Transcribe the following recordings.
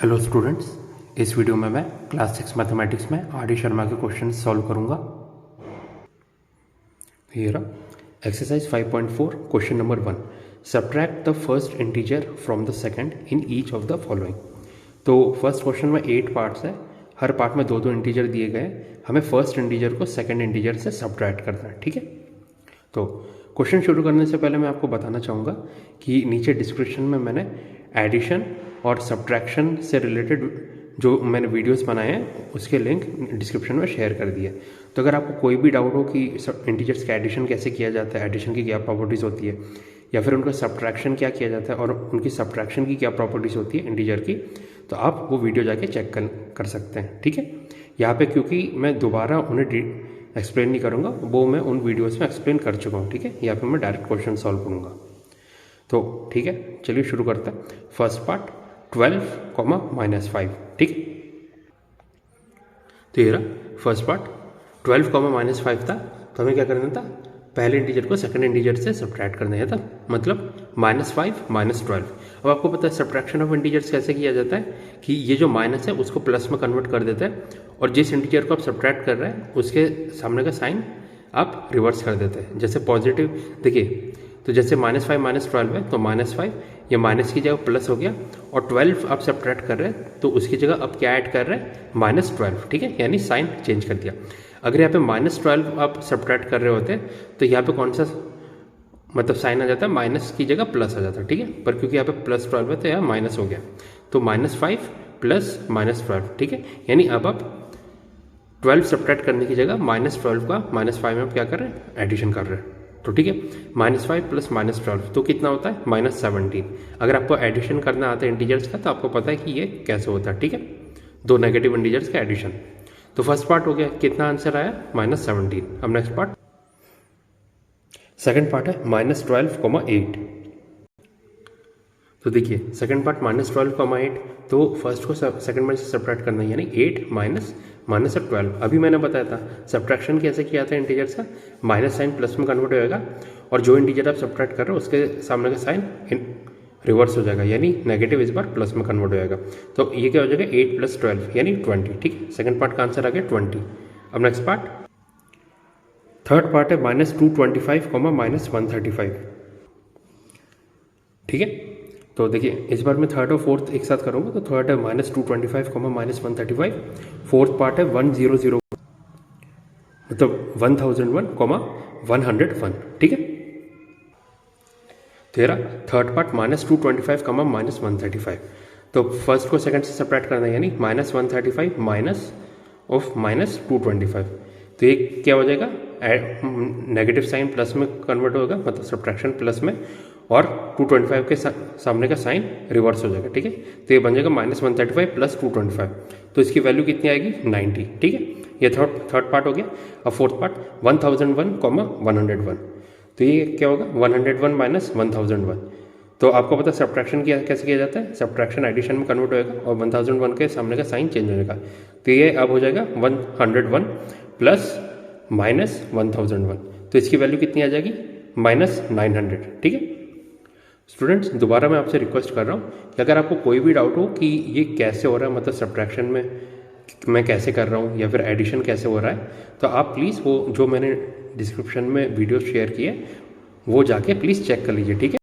Hello students, इस video में मैं क्लास 6 मैथमेटिक्स में आर.डी. शर्मा के क्वेश्चन सॉल्व करूंगा। ये रहा exercise 5.4 question number 1। Subtract the first integer from the second in each of the following. तो फर्स्ट क्वेश्चन में 8 पार्ट्स है, हर पार्ट में दो दो इंटीजर दिए गए। हमें फर्स्ट इंटीजर को सेकंड इंटीजर से सब्ट्रैक्ट करना है, ठीक है। तो क्वेश्चन शुरू करने से पहले मैं आपको बताना चाहूँगा कि नीचे डिस्क्रिप्शन में मैंने एडिशन और सब्ट्रैक्शन से रिलेटेड जो मैंने वीडियोस बनाए हैं उसके लिंक डिस्क्रिप्शन में शेयर कर दिए। तो अगर आपको कोई भी डाउट हो कि इंटीजर्स का एडिशन कैसे किया जाता है, एडिशन की क्या प्रॉपर्टीज़ होती है, या फिर उनका सब्ट्रैक्शन क्या किया जाता है और उनकी सब्ट्रैक्शन की क्या प्रॉपर्टीज़ होती है इंटीजर की, तो आप वो वीडियो जाके चेक कर सकते हैं, ठीक है। यहाँ पे क्योंकि मैं दोबारा उन्हें एक्सप्लेन नहीं करूँगा, वो मैं उन वीडियोस में एक्सप्लेन कर चुका हूँ, ठीक है। यहाँ पे मैं डायरेक्ट क्वेश्चन सॉल्व करूँगा। तो ठीक है, चलिए शुरू करते हैं। फर्स्ट पार्ट 12, -5, ठीक है। तो ये रहा फर्स्ट पार्ट 12, -5 था। तो हमें क्या करना था, पहले इंटीजर को सेकंड इंटीजर से सब्ट्रैक्ट करना है था, मतलब -5 -12। अब आपको पता है सब्ट्रैक्शन ऑफ इंटीजर्स कैसे किया जाता है कि ये जो माइनस है उसको प्लस में कन्वर्ट कर देते हैं, और जिस इंटीजर को आप सब्ट्रैक्ट कर रहे हैं उसके सामने का साइन आप रिवर्स कर देते हैं। जैसे पॉजिटिव देखिए, तो जैसे -5 -12 है तो -5 ये माइनस की जगह प्लस हो गया, और 12 आप सब्ट्रैक्ट कर रहे हैं तो उसकी जगह आप क्या ऐड कर रहे हैं, -12, ठीक है, यानी साइन चेंज कर दिया। अगर यहाँ पे -12 आप सब्ट्रैक्ट कर रहे होते तो यहाँ पे कौन सा मतलब साइन आ जाता है, माइनस की जगह प्लस आ जाता है, ठीक है। पर क्योंकि यहाँ पे +12 है तो यहाँ माइनस हो गया, तो -5 प्लस -12, ठीक है। यानी अब आप 12 सब्ट्रैक्ट करने की जगह -12 का -5 में आप क्या कर रहे हैं, एडिशन कर रहे हैं। तो ठीक है, -5 प्लस -12 तो कितना होता है, -17। अगर आपको एडिशन करना आता है इंटीजर्स का तो आपको पता है कि ये कैसे होता है, ठीक है, दो नेगेटिव इंटीजर्स का एडिशन। तो फर्स्ट पार्ट हो गया, कितना आंसर आया, -17। अब नेक्स्ट पार्ट, सेकंड पार्ट है -12,8। तो देखिए सेकंड पार्ट -12,8, तो फर्स्ट को सेकंड में से सब्ट्रैक्ट करना है, यानी 8 माइनस और 12। अभी मैंने बताया था सब्ट्रैक्शन कैसे किया था इंटीजर का, माइनस साइन प्लस में कन्वर्ट हो जाएगा, और जो इंटीजर आप सब्ट्रैक्ट कर रहे हो उसके सामने का साइन रिवर्स हो जाएगा, यानी नेगेटिव इस बार प्लस में कन्वर्ट हो जाएगा। तो ये क्या हो जाएगा, 8 + 12 यानी 20, ठीक है। सेकंड पार्ट का आंसर आ गया 20। अब नेक्स्ट पार्ट, थर्ड पार्ट है -225, -135, ठीक है। तो देखिए इस बार मैं थर्ड और फोर्थ एक साथ करूँगा, तो थर्ड है -225, -135, फोर्थ पार्ट है 1001, मतलब 1001, 101, ठीक है। तेरा थर्ड पार्ट -225, -135। तो फर्स्ट को सेकंड से सब्ट्रैक्ट करना है, यानी -135 माइनस ऑफ -225। तो ये क्या हो जाएगा, नेगेटिव साइन प्लस में कन्वर्ट होगा, मतलब सब्ट्रैक्शन प्लस में, और 225 के सामने का साइन रिवर्स हो जाएगा, ठीक है। तो ये बन जाएगा -135 + 225। तो इसकी वैल्यू कितनी आएगी, 90, ठीक है। ये थर्ड पार्ट हो गया। अब फोर्थ पार्ट 1001, 101। तो ये क्या होगा, 101 माइनस 1001। तो आपको पता है सब्ट्रैक्शन कैसे किया जाता है, सब्ट्रैक्शन एडिशन में कन्वर्ट होएगा और 1001 के सामने का साइन चेंज हो जाएगा। तो ये अब हो जाएगा 101 प्लस -1001। तो इसकी वैल्यू कितनी आ जाएगी, -900, ठीक है। स्टूडेंट्स दोबारा मैं आपसे रिक्वेस्ट कर रहा हूँ कि अगर आपको कोई भी डाउट हो कि ये कैसे हो रहा है, मतलब सब्ट्रैक्शन में मैं कैसे कर रहा हूँ या फिर एडिशन कैसे हो रहा है, तो आप प्लीज़ वो जो मैंने डिस्क्रिप्शन में वीडियो शेयर किए वो जाके प्लीज़ चेक कर लीजिए, ठीक है।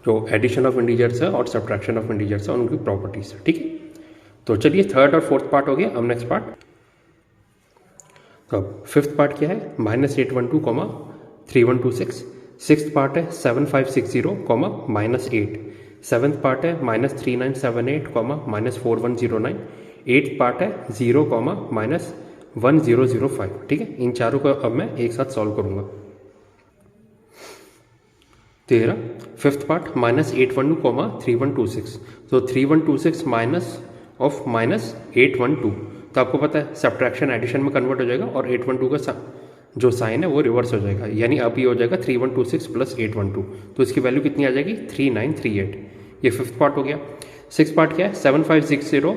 जो एडिशन ऑफ इंटीजर्स है और सब्ट्रैक्शन ऑफ इंटीजर्स है उनकी प्रॉपर्टीज, ठीक है। तो चलिए थर्ड और फोर्थ पार्ट हो गया। अब नेक्स्ट पार्ट, तो फिफ्थ पार्ट क्या है, -812, -3126। सिक्स्थ पार्ट है 7560, -8। सेवन्थ पार्ट है -3978, -4109। एट्थ पार्ट है 0, -1005, ठीक है। इन चारों को अब मैं एक साथ सॉल्व करूंगा। तेरह फिफ्थ पार्ट -812, -3126। तो 3126 माइनस ऑफ -812, तो आपको पता है सब्ट्रैक्शन एडिशन में कन्वर्ट हो जाएगा और 812 का जो साइन है वो रिवर्स हो जाएगा, यानी अब ये हो जाएगा 3126 + 812। तो इसकी वैल्यू कितनी आ जाएगी, 3938। ये फिफ्थ पार्ट हो गया। सिक्स पार्ट क्या है, 7560,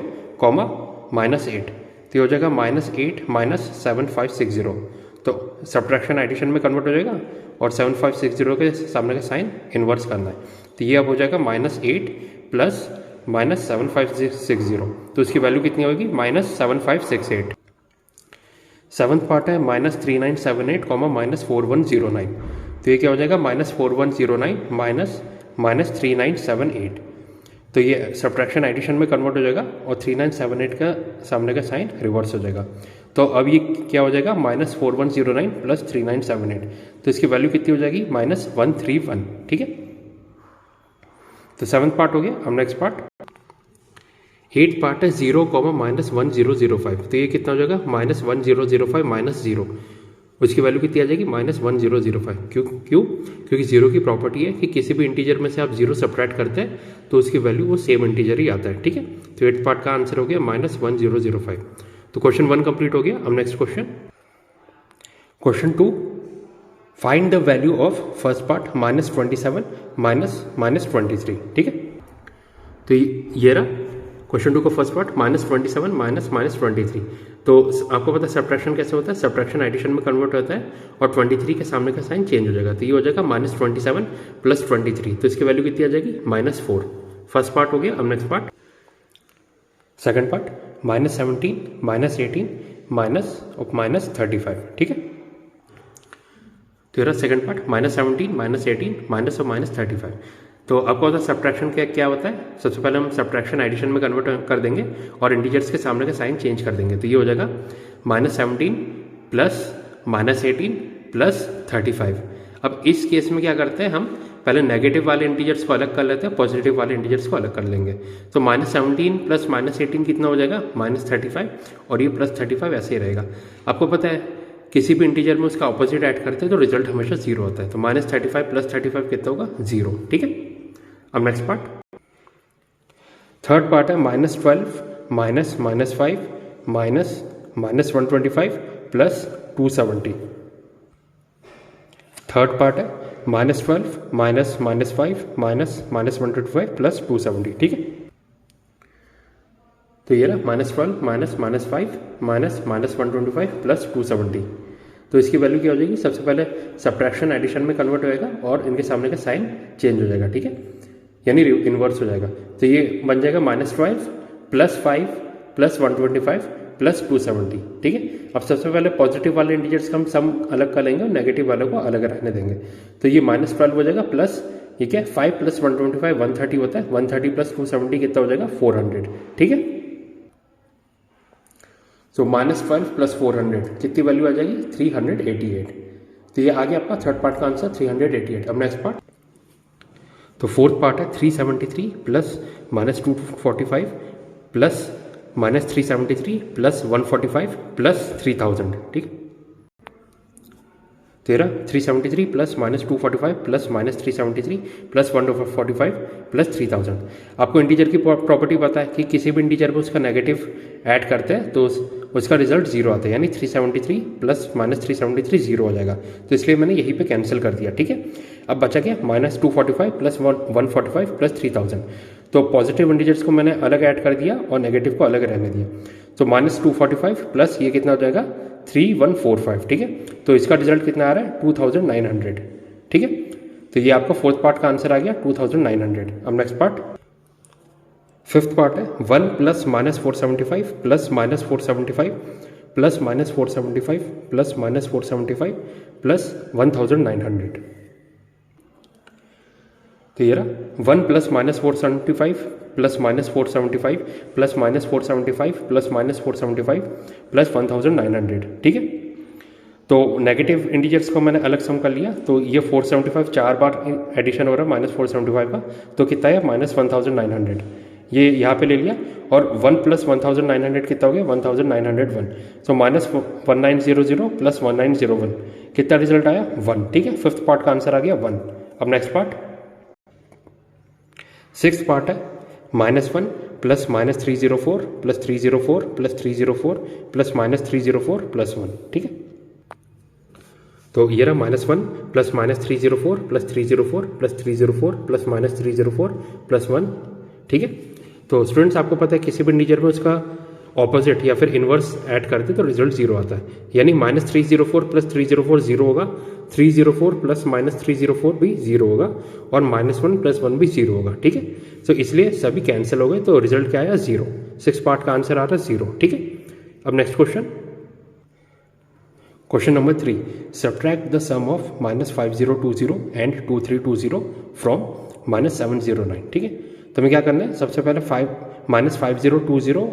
-8। तो ये हो जाएगा -8 माइनस 7560। तो सब्ट्रैक्शन एडिशन में कन्वर्ट हो जाएगा और 7560 के सामने का साइन इन्वर्स करना है। तो ये अब हो जाएगा -8 प्लस -7560, तो इसकी वैल्यू कितनी होगी -7568। सेवन्थ पार्ट है -3978, -4109, तो ये क्या हो जाएगा -4109 -3978। तो ये सब्ट्रैक्शन एडिशन में कन्वर्ट हो जाएगा और 3978 का सामने का साइन रिवर्स हो जाएगा। तो अब ये क्या हो जाएगा -4109 + 3978, तो इसकी वैल्यू कितनी हो जाएगी -131। ठीक है, तो सेवन्थ पार्ट हो गया। अब नेक्स्ट पार्ट, एट पार्ट है 0, -1005, तो ये कितना हो जाएगा -1005 -0, उसकी वैल्यू कितनी आ जाएगी -1005। क्योंकि जीरो की प्रॉपर्टी है कि किसी भी इंटीजर में से आप जीरो सब्ट्रैक्ट करते हैं तो उसकी वैल्यू वो सेम इंटीजर ही आता है। ठीक है, तो एट पार्ट का आंसर हो गया -1005। तो क्वेश्चन 1 कंप्लीट हो गया। अब next question 2, find the value of first part -27 -23। ठीक है, तो ये रहा क्वेश्चन 2 का फर्स्ट पार्ट -27 -23। तो आपको पता है सब्ट्रैक्शन कैसे होता है, सब्ट्रैक्शन एडिशन में कन्वर्ट होता है और 23 के सामने का साइन चेंज हो जाएगा, तो ये हो जाएगा -27 + 23, तो इसकी वैल्यू कितनी आ जाएगी -4। फर्स्ट पार्ट हो गया। अब नेक्स्ट पार्ट, सेकंड पार्ट -17 -18 -35। ठीक है, तो ये रहा सेकंड पार्ट -17 -18 -35। तो आपको पता है सब्ट्रैक्शन क्या होता है, सबसे पहले हम सब्ट्रैक्शन एडिशन में कन्वर्ट कर देंगे और इंटीजर्स के सामने का साइन चेंज कर देंगे, तो ये हो जाएगा -17 + -18 + 35। अब इस केस में क्या करते हैं हम, पहले नेगेटिव वाले इंटीजर्स को अलग कर लेते हैं, पॉजिटिव वाले इंटीजर्स को अलग कर लेंगे। तो -17 + -18 कितना हो जाएगा -35, और ये +35 ऐसे ही रहेगा। आपको पता है किसी भी इंटीजर में उसका ऑपोजिट ऐड करते हैं तो रिजल्ट हमेशा 0 होता है, तो -35 + 35 कितना होगा 0। ठीक है, अब नेक्स्ट पार्ट, थर्ड पार्ट है -12 -5 -125 + 270। थर्ड पार्ट है -12 -5 -125 + 270। ठीक है, तो ये रहा -12 -5 -125 + 270, तो इसकी वैल्यू क्या हो जाएगी, सबसे पहले सब्ट्रैक्शन एडिशन में कन्वर्ट होएगा और इनके सामने का साइन चेंज हो जाएगा। ठीक है, यानी इन्वर्स हो जाएगा, तो ये बन जाएगा -12 + 5 + 125 + 270। ठीक है, अब सबसे पहले पॉजिटिव वाले इंटीजर्स का हम सम अलग कर लेंगे और नेगेटिव वालों को अलग रहने देंगे, तो ये -12 हो जाएगा प्लस ये क्या 5 + 125 130 होता है, 130 + 270 कितना हो जाएगा 400। ठीक है, सो -12 + 400 कितनी वैल्यू आ जाएगी 388। तो ये आ गया आपका थर्ड पार्ट का आंसर 388। अब नेक्स्ट पार्ट, तो फोर्थ पार्ट है 373 + -245 + -373 + 145 + 3000। ठीक, 373 + -245 + -373 + 145 + 3000। आपको इंटीजर की प्रॉपर्टी पता है कि किसी भी इंटीजर में उसका नेगेटिव ऐड करते हैं तो उसका रिजल्ट 0 आता है, यानी 373 + -373 0 हो जाएगा, तो इसलिए मैंने यहीं पे कैंसिल कर दिया। ठीक है, अब बचा क्या -245 + 145 + 3000। तो पॉजिटिव इंटीजर्स को मैंने अलग ऐड कर दिया और नेगेटिव को अलग रहने दिया, तो -245 प्लस ये कितना हो जाएगा 3145। ठीक है, तो इसका रिजल्ट कितना आ रहा है 2900। ठीक है, तो ये आपका फोर्थ पार्ट का आंसर आ गया 2900। अब नेक्स्ट पार्ट, फिफ्थ पार्ट है 1 + -475 + -475 + -475 + -475 + 1900। तो ये रहा 1 + -475 + -475 + -475 + -475 + 1900। ठीक है, तो नेगेटिव इंटीजर्स को मैंने अलग सम कर लिया, तो ये 475 4 बार एडिशन हो रहा है -475 का, तो कितना है -1900, ये यहाँ पे ले लिया, और 1 + 1900 कितना हो गया 1901, सो -1900 + 1901 कितना रिजल्ट आया 1। ठीक है, फिफ्थ पार्ट का आंसर आ गया 1। अब नेक्स्ट पार्ट, सिक्स्थ पार्ट है -1 + -304 + 304 + 304 + -304 + 1। ठीक है, तो ये रहा -1 + -304 + 304 + 304 + -304 + 1। ठीक है, तो स्टूडेंट्स आपको पता है किसी भी इंटीजर में उसका ऑपोजिट या फिर इन्वर्स ऐड करते तो रिजल्ट 0 आता है, यानी -304 + 304 0 होगा, 304 प्लस -304 भी 0 होगा और -1 + 1 भी 0 होगा, ठीक है। तो इसलिए सभी कैंसिल हो गए, तो रिजल्ट क्या आया 0। 6 पार्ट का आंसर आ रहा है 0, ठीक है। अब next question number 3, subtract the sum of -5020 and 2320 from -709, ठीक है। तो हमें क्या करना है, सबसे पहले -5020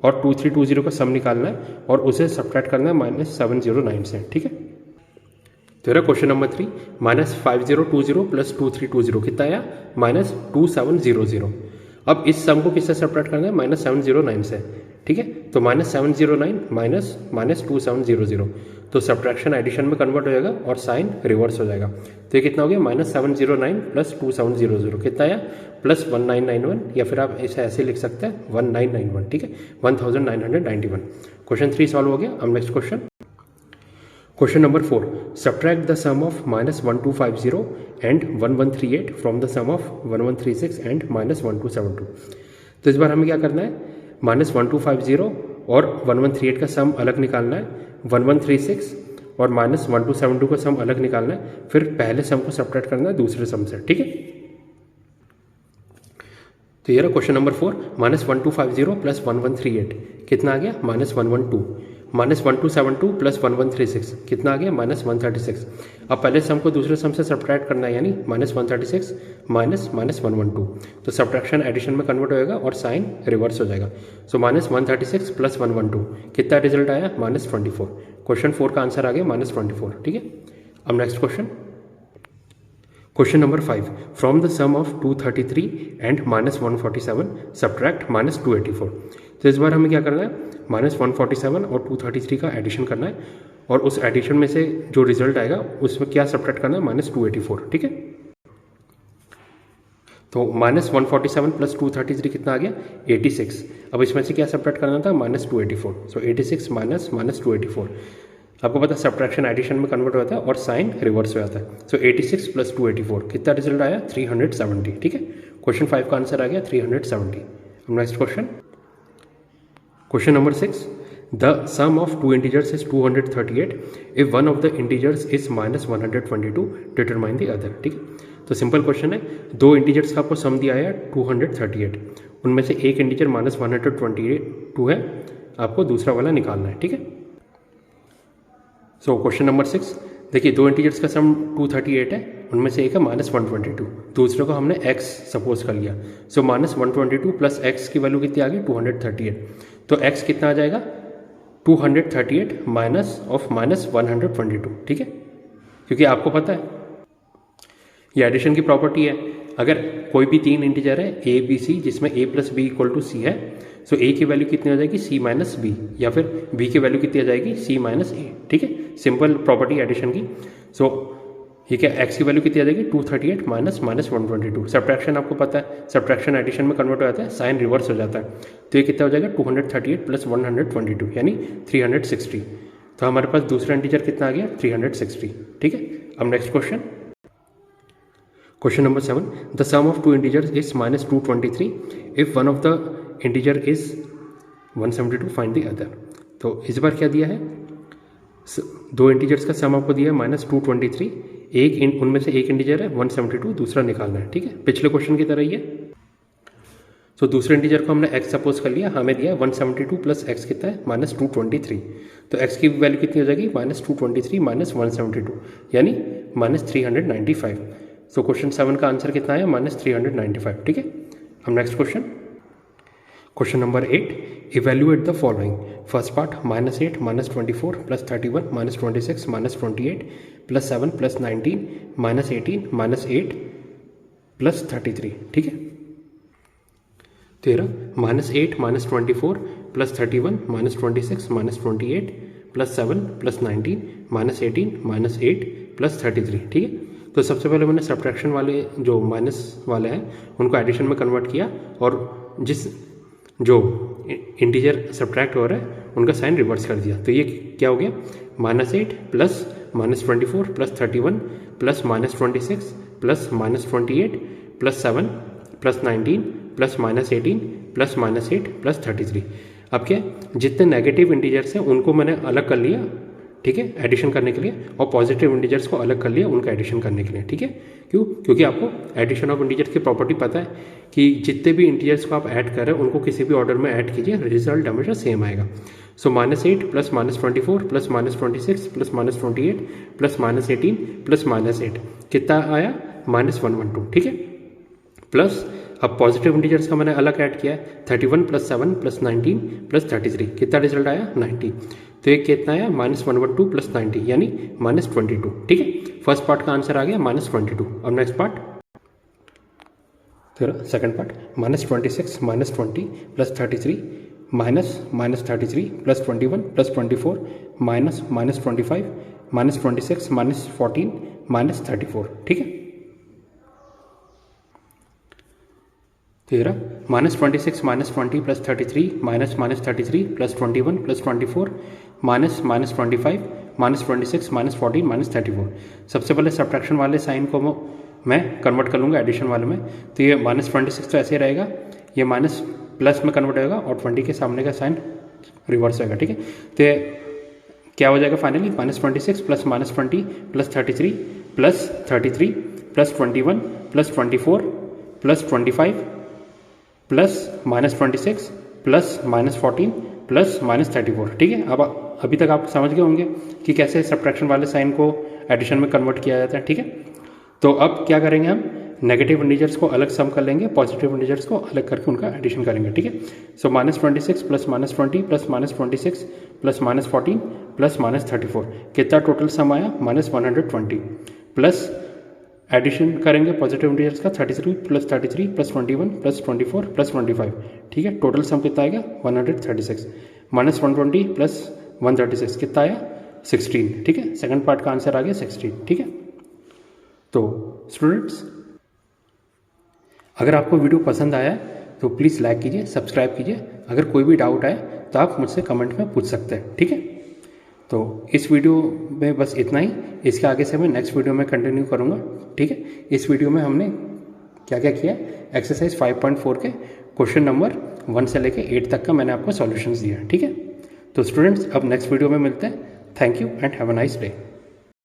और 2320 का सम निकालना है और उसे सब्ट्रैक्ट करना है -709 से, ठीक है। तो मेरा क्वेश्चन नंबर 3, -5020 प्लस 2320 कितना आया -2700। अब इस सम को किससे सब्ट्रैक्ट करना है, -709 से, ठीक है। तो -709 माइनस 2700, तो सब्ट्रैक्शन एडिशन में कन्वर्ट हो जाएगा और साइन रिवर्स हो जाएगा। तो ये कितना हो गया, -709 प्लस 2700 कितना आया +1991, या फिर आप इसे ऐसे लिख सकते हैं 1991, ठीक है, 1991। क्वेश्चन 3 सॉल्व हो गया। अब next question number 4, subtract the sum of -1250 and 1138 from the sum of 1136 and -1272। तो इस बार हमें क्या करना है, -1250 और 1138 का सम अलग निकालना है, 1136 और -1272 का सम अलग निकालना है, फिर पहले सम को सब्ट्रैक्ट करना है दूसरे सम से, ठीक है। तो ये रहा क्वेश्चन नंबर 4, -1250 प्लस 1138 कितना आ गया -112, -1272 प्लस 1136 कितना आ गया -136। अब पहले सम को दूसरे सम से सब्ट्रैक्ट करना है, यानी -136 -112, तो सब्ट्रैक्शन एडिशन में कन्वर्ट होएगा और साइन रिवर्स हो जाएगा। सो -136 प्लस 112 कितना रिजल्ट आया -24। क्वेश्चन 4 का आंसर आ गया -24, ठीक है। अब next question number 5, from the sum of 233 and -147 subtract -284। तो इस बार हमें क्या करना है, -147 और 233 का एडिशन करना है और उस एडिशन में से जो रिजल्ट आएगा उसमें क्या सब्ट्रैक्ट करना है, -284, ठीक है। तो -147 प्लस 233 कितना आ गया 86। अब इसमें से क्या सब्ट्रैक्ट करना था, -284। सो 86 माइनस 284, आपको पता है सब्ट्रैक्शन एडिशन में कन्वर्ट होता है और साइन रिवर्स हो जाता है। सो 86 प्लस 284 कितना रिजल्ट आया 370, ठीक है। क्वेश्चन 5 का आंसर आ गया 370। Next question number 6, the sum of two integers is 238 if one of the integers is -122 determine the other, ठीक है। तो सिंपल क्वेश्चन है, दो इंटीजर्स का आपको सम दिया है 238, उनमें से एक इंटीजर -122 है, आपको दूसरा वाला निकालना है, ठीक है। सो क्वेश्चन नंबर 6, देखिए दो इंटीजर्स का सम 238 है, उनमें से एक है -122, दूसरे को हमने x सपोज कर लिया। सो -122 प्लस x की वैल्यू कितनी आ गई 238, तो x कितना आ जाएगा 238 माइनस ऑफ -122, ठीक है। क्योंकि आपको पता है ये एडिशन की प्रॉपर्टी है, अगर कोई भी तीन इंटीजर है a b c जिसमें a plus B equal to C है, सो a की वैल्यू कितनी हो जाएगी c माइनस बी, या फिर b की वैल्यू कितनी आ जाएगी c माइनस ए, ठीक है। सिंपल प्रॉपर्टी एडिशन की। सो ये क्या x की वैल्यू कितनी आ जाएगी 238 माइनस -122। सब्ट्रैक्शन आपको पता है सब्ट्रैक्शन एडिशन में कन्वर्ट हो जाता है, साइन रिवर्स हो जाता है, तो ये कितना हो जाएगा 238 प्लस 122 यानी 360। तो हमारे पास दूसरा इंटीजर कितना आ गया 360, ठीक है। अब next question number 7, the sum of two integers is -223 if one of the integer is 172 find the other. तो इस बार क्या दिया है, दो इंटीजर्स का सम आपको दिया है -223, उनमें से एक इंटीजर है 172, दूसरा निकालना है, ठीक है। पिछले क्वेश्चन की तरह ही है। तो दूसरे इंटीजर को हमने x सपोज कर लिया, हमें दिया है 172 प्लस x कितना है -223, तो x की वैल्यू कितनी हो जाएगी -223 माइनस 172 यानी -395। सो क्वेश्चन 7 का आंसर कितना है -395, ठीक है। अब next question number 8, evaluate the following. First part -8 -24 plus 31 -26 -28 plus 7 plus 19 -18 -8 plus 33, ठीक है। 13 -8 -24 प्लस 31 -26 -28 प्लस 7 प्लस 19 -18 -8 प्लस 33, ठीक है। तो सबसे पहले मैंने सब्ट्रैक्शन वाले जो माइनस वाले हैं उनको एडिशन में कन्वर्ट किया और जिस जो इंटीजर सब्ट्रैक्ट हो रहा है उनका साइन रिवर्स कर दिया। तो ये क्या हो गया -8 plus -24 plus 31 plus -26 plus -28 plus 7 plus 19 plus -18 plus -8 plus 33। अब क्या जितने नेगेटिव इंटीजर्स हैं उनको मैंने अलग कर लिया, ठीक है, एडिशन करने के लिए, और पॉजिटिव इंटीजर्स को अलग कर लिया उनका एडिशन करने के लिए, ठीक है। क्यों? क्योंकि आपको एडिशन ऑफ इंटीजर्स की प्रॉपर्टी पता है कि जितने भी इंटीजर्स को आप ऐड कर रहे हैं उनको किसी भी ऑर्डर में ऐड कीजिए, रिजल्ट हमेशा सेम आएगा। सो -8 plus -24 plus -26 plus -28 plus -18 plus -8 कितना आया? -112, ठीक है। प्लस अब पॉजिटिव इंटीजर्स का मैंने अलग ऐड किया है, 31 प्लस 7 प्लस 19 प्लस 33 कितना रिजल्ट आया? 90। तो ये कितना आया? -112 प्लस 90 यानी -22, ठीक है। फर्स्ट पार्ट का आंसर आ गया -22। अब नेक्स्ट पार्ट, फिर second part, -26 -20 plus 33 -33 plus 21 plus 24 -25 -26 -14 -34, ठीक है। तेरह -26 -20 प्लस 33 -33 प्लस 21 प्लस 24 -25 -26 -14 -34। सबसे पहले सब्ट्रैक्शन वाले साइन को मैं कन्वर्ट कर लूँगा एडिशन वाले में। तो ये -26 तो ऐसे रहेगा, ये माइनस प्लस में कन्वर्ट होगा और 20 के सामने का साइन रिवर्स होगा, ठीक है। तो ये क्या हो जाएगा finally? -26 plus -20 plus 33 plus 33 plus 21 plus 24 plus 25 plus -26 plus -14 plus -34, ठीक है। अब अभी तक आप समझ गए होंगे कि कैसे सब्ट्रैक्शन वाले साइन को एडिशन में कन्वर्ट किया जाता है, ठीक है। तो अब क्या करेंगे हम? नेगेटिव इंटीजर्स को अलग सम कर लेंगे, पॉजिटिव इंटीजर्स को अलग करके उनका एडिशन करेंगे, ठीक है। सो -26 प्लस -20 प्लस -26 प्लस -14 प्लस -34 कितना टोटल सम आया? -120 प्लस एडिशन करेंगे पॉजिटिव इंटीजर्स का 33 प्लस 33 प्लस 21 प्लस 24 प्लस 25, ठीक है। टोटल सम कितना आएगा? 136 -120 प्लस 136 कितना आया? 16, ठीक है। सेकंड पार्ट का आंसर आ गया 16, ठीक है। तो स्टूडेंट्स, अगर आपको वीडियो पसंद आया है तो प्लीज़ लाइक कीजिए, सब्सक्राइब कीजिए। अगर कोई भी डाउट आए तो आप मुझसे कमेंट में पूछ सकते हैं, ठीक है। तो इस वीडियो में बस इतना ही, इसके आगे से मैं नेक्स्ट वीडियो में कंटिन्यू करूँगा, ठीक है। इस वीडियो में हमने क्या क्या किया? एक्सरसाइज 5.4 के क्वेश्चन नंबर 1 से लेकर 8 तक का मैंने आपको सॉल्यूशंस दिया, ठीक है। तो स्टूडेंट्स, अब नेक्स्ट वीडियो में मिलते हैं। Thank you and have a nice day.